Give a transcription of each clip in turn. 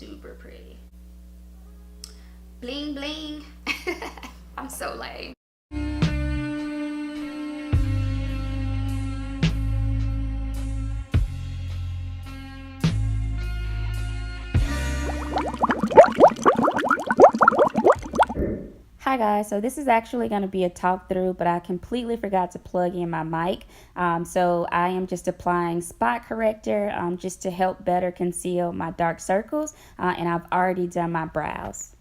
super pretty. Bling bling. I'm so lame. Hi guys, so this is actually going to be a talk through, but I completely forgot to plug in my mic. So I am just applying spot corrector just to help better conceal my dark circles, and I've already done my brows.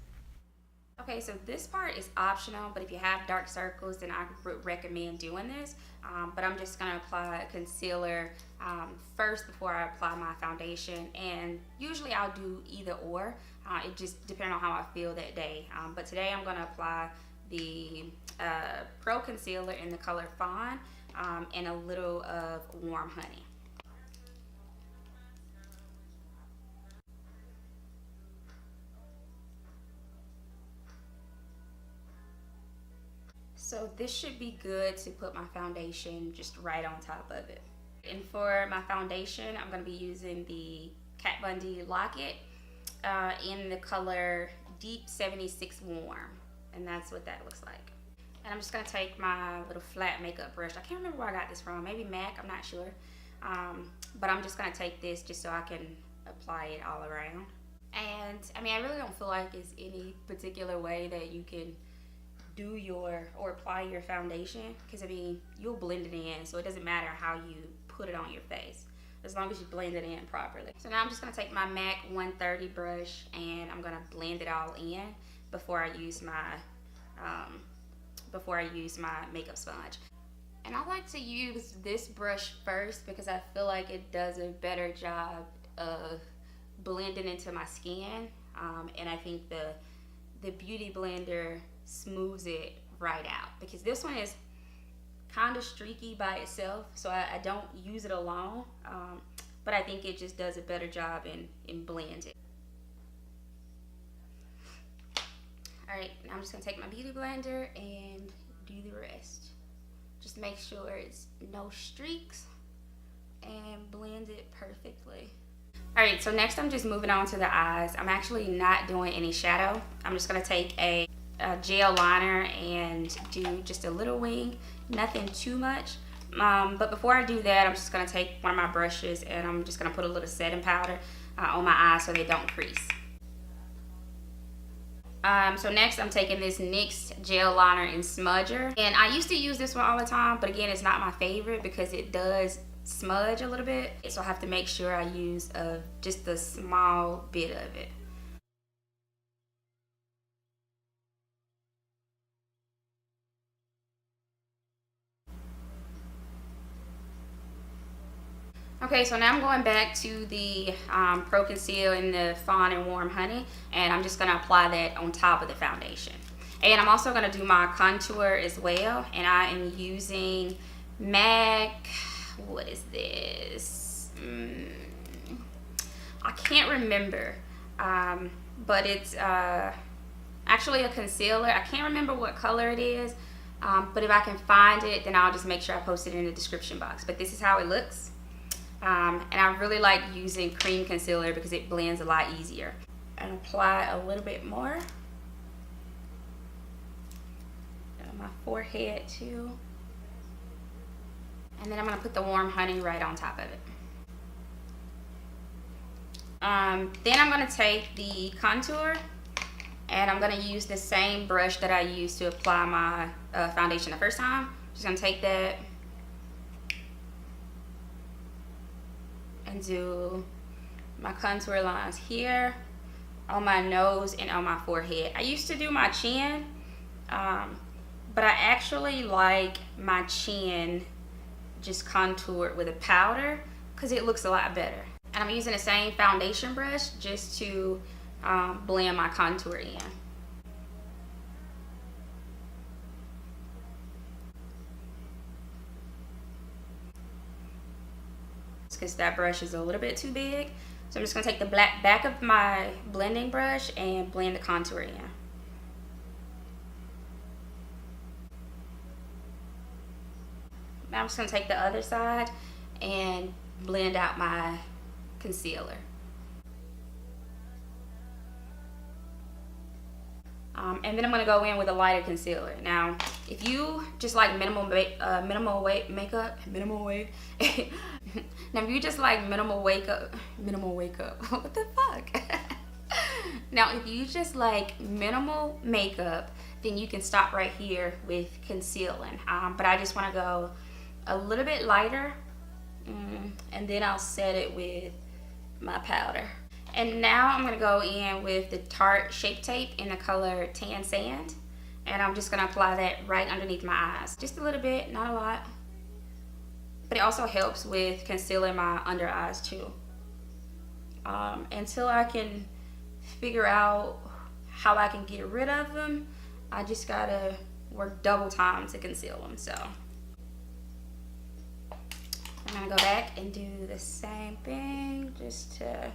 Okay, so this part is optional, but if you have dark circles, then I would recommend doing this. But I'm just going to apply concealer first before I apply my foundation, and usually I'll do either or. It just depends on how I feel that day. But today I'm going to apply the Pro Concealer in the color Fawn and a little of Warm Honey. So this should be good to put my foundation just right on top of it. And for my foundation, I'm going to be using the Kat Von D Lock-It in the color Deep 76 Warm. And that's what that looks like. And I'm just going to take my little flat makeup brush. I can't remember where I got this from. Maybe MAC, I'm not sure. But I'm just going to take this just so I can apply it all around. And I mean, I really don't feel like it's any particular way that you can do or apply your foundation, because I mean, you'll blend it in, so it doesn't matter how you put it on your face as long as you blend it in properly. So now I'm just going to take my MAC 130 brush and I'm going to blend it all in before I use my makeup sponge. And I like to use this brush first because I feel like it does a better job of blending into my skin, and I think the Beauty Blender smooths it right out, because this one is kind of streaky by itself, so I don't use it alone, but I think it just does a better job in blending. Alright, now I'm just going to take my Beauty Blender and do the rest. Just make sure it's no streaks and blend it perfectly. Alright, so next I'm just moving on to the eyes. I'm actually not doing any shadow. I'm just going to take a gel liner and do just a little wing, nothing too much. But before I do that, I'm just going to take one of my brushes and I'm just going to put a little setting powder on my eyes so they don't crease. So next I'm taking this NYX gel liner in Smudger, and I used to use this one all the time, but again, it's not my favorite because it does smudge a little bit, so I have to make sure I use just a small bit of it. Okay, so now I'm going back to the Pro Conceal in the Fawn and Warm Honey, and I'm just going to apply that on top of the foundation. And I'm also going to do my contour as well, and I am using MAC, what is this? I can't remember, but it's actually a concealer. I can't remember what color it is, but if I can find it, then I'll just make sure I post it in the description box. But this is how it looks. And I really like using cream concealer because it blends a lot easier. And apply a little bit more on my forehead too. And then I'm going to put the Warm Honey right on top of it. Then I'm going to take the contour and I'm going to use the same brush that I used to apply my foundation the first time. Just going to take that and do my contour lines here, on my nose, and on my forehead. I used to do my chin, but I actually like my chin just contoured with a powder because it looks a lot better. And I'm using the same foundation brush just to blend my contour in. Because that brush is a little bit too big. So I'm just going to take the back of my blending brush and blend the contour in. Now I'm just going to take the other side and blend out my concealer. And then I'm going to go in with a lighter concealer. Now, if you just like minimal makeup, now if you just like minimal wake up, what the fuck? Now, if you just like minimal makeup, then you can stop right here with concealing. But I just want to go a little bit lighter, and then I'll set it with my powder. And now I'm going to go in with the Tarte Shape Tape in the color Tan Sand. And I'm just going to apply that right underneath my eyes. Just a little bit, not a lot. But it also helps with concealing my under eyes too. Until I can figure out how I can get rid of them, I just got to work double time to conceal them. So I'm going to go back and do the same thing just to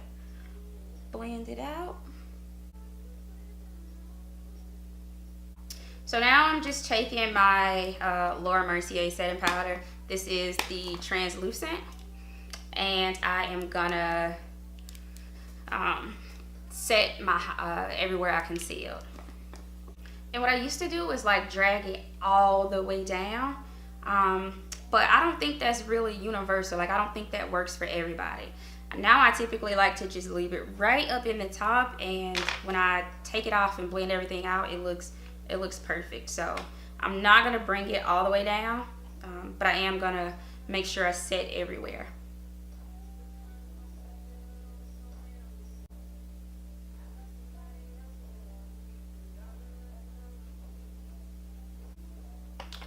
blend it out. So now I'm just taking my Laura Mercier setting powder. This is the translucent, and I am gonna set my everywhere I concealed. And what I used to do is like drag it all the way down, but I don't think that's really universal. Like I don't think that works for everybody. Now I typically like to just leave it right up in the top, and when I take it off and blend everything out, it looks perfect. So I'm not gonna bring it all the way down, but I am gonna make sure I set everywhere.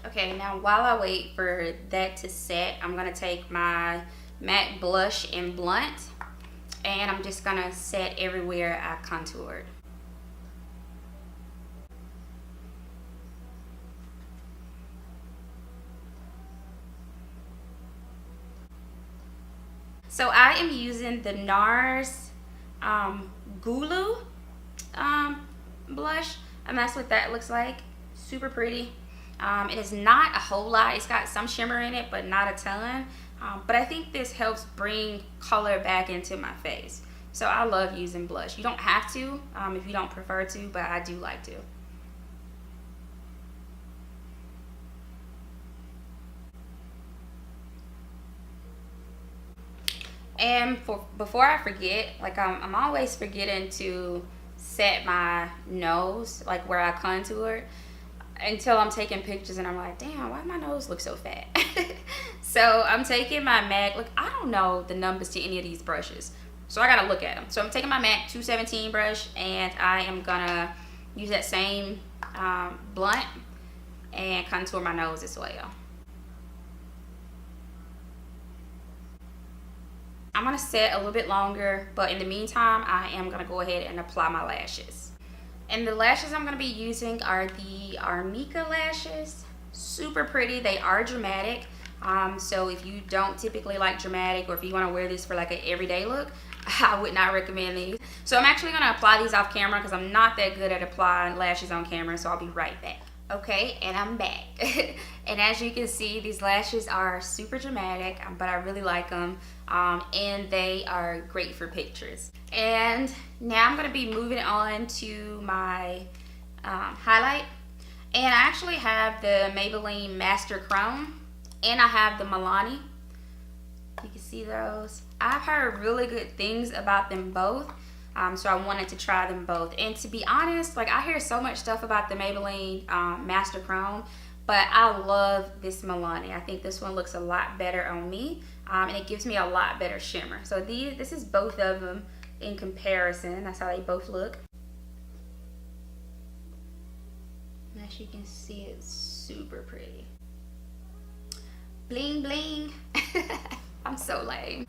Okay, now while I wait for that to set, I'm gonna take my matte blush in Blunt, and I'm just gonna set everywhere I contoured. So I am using the NARS Gulu blush, and that's what that looks like. Super pretty. It is not a whole lot. It's got some shimmer in it, but not a ton. But I think this helps bring color back into my face. So I love using blush. You don't have to if you don't prefer to, but I do like to. And before I forget, like I'm always forgetting to set my nose, like where I contoured, until I'm taking pictures and I'm like, damn, why my nose look so fat? So I'm taking my MAC, look, I don't know the numbers to any of these brushes, so I gotta look at them. So I'm taking my MAC 217 brush, and I am gonna use that same blunt and contour my nose as well. I'm gonna set a little bit longer, but in the meantime, I am gonna go ahead and apply my lashes. And the lashes I'm gonna be using are the Arnica lashes. Super pretty, they are dramatic. So if you don't typically like dramatic, or if you wanna wear this for like an everyday look, I would not recommend these. So I'm actually gonna apply these off camera because I'm not that good at applying lashes on camera, so I'll be right back. Okay, and I'm back. And as you can see, these lashes are super dramatic, but I really like them. And they are great for pictures. And now I'm gonna be moving on to my highlight. And I actually have the Maybelline Master Chrome, and I have the Milani. You can see those. I've heard really good things about them both. So I wanted to try them both. And to be honest, like I hear so much stuff about the Maybelline Master Chrome, but I love this Milani. I think this one looks a lot better on me, and it gives me a lot better shimmer. So this is both of them in comparison. That's how they both look. As you can see, it's super pretty. Bling bling. I'm so lame.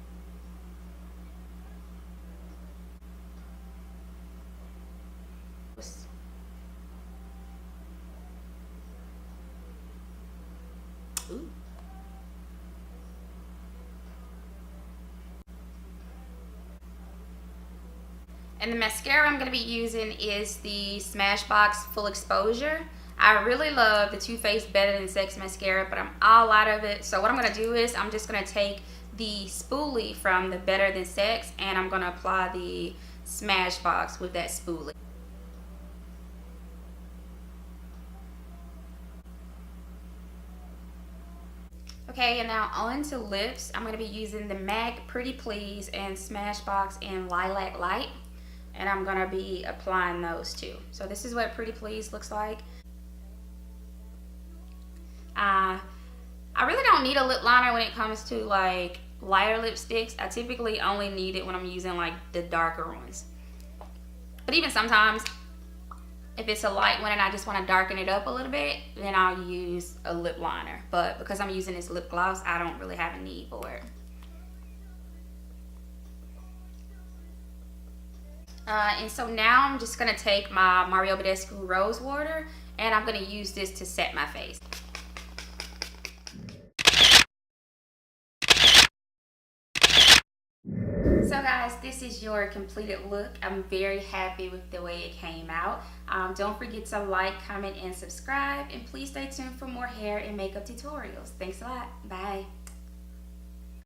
Ooh. And the mascara I'm going to be using is the Smashbox Full Exposure. I really love the Too Faced Better Than Sex mascara, but I'm all out of it. So what I'm going to do is I'm just going to take the spoolie from the Better Than Sex, and I'm going to apply the Smashbox with that spoolie. Okay, and now on to lips. I'm going to be using the MAC Pretty Please and Smashbox in Lilac Light. And I'm going to be applying those too. So this is what Pretty Please looks like. I really don't need a lip liner when it comes to like lighter lipsticks. I typically only need it when I'm using like the darker ones. But even sometimes, if it's a light one and I just want to darken it up a little bit, then I'll use a lip liner. But because I'm using this lip gloss, I don't really have a need for it. And so now I'm just going to take my Mario Badescu Rose Water and I'm going to use this to set my face. So guys, this is your completed look. I'm very happy with the way it came out. Don't forget to like, comment, and subscribe. And please stay tuned for more hair and makeup tutorials. Thanks a lot. Bye.